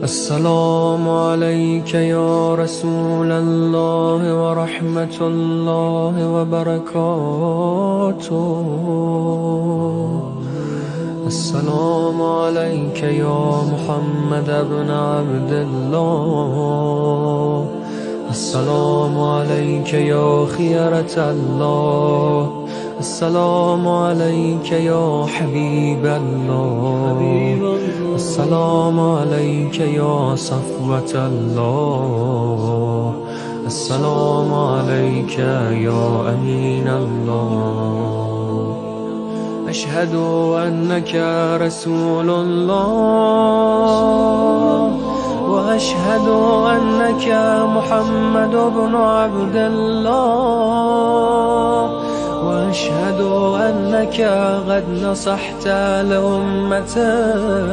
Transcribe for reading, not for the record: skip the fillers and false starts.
السلام عليك يا رسول الله ورحمة الله وبركاته. السلام عليك يا محمد بن عبد الله. السلام عليك يا خيرة الله. السلام عليك يا حبيب الله. السلام عليك يا صفوة الله. السلام عليك يا أمين الله. أشهد أنك رسول الله، وأشهد أنك محمد بن عبد الله، وأشهد أنك قد نصحت لأمته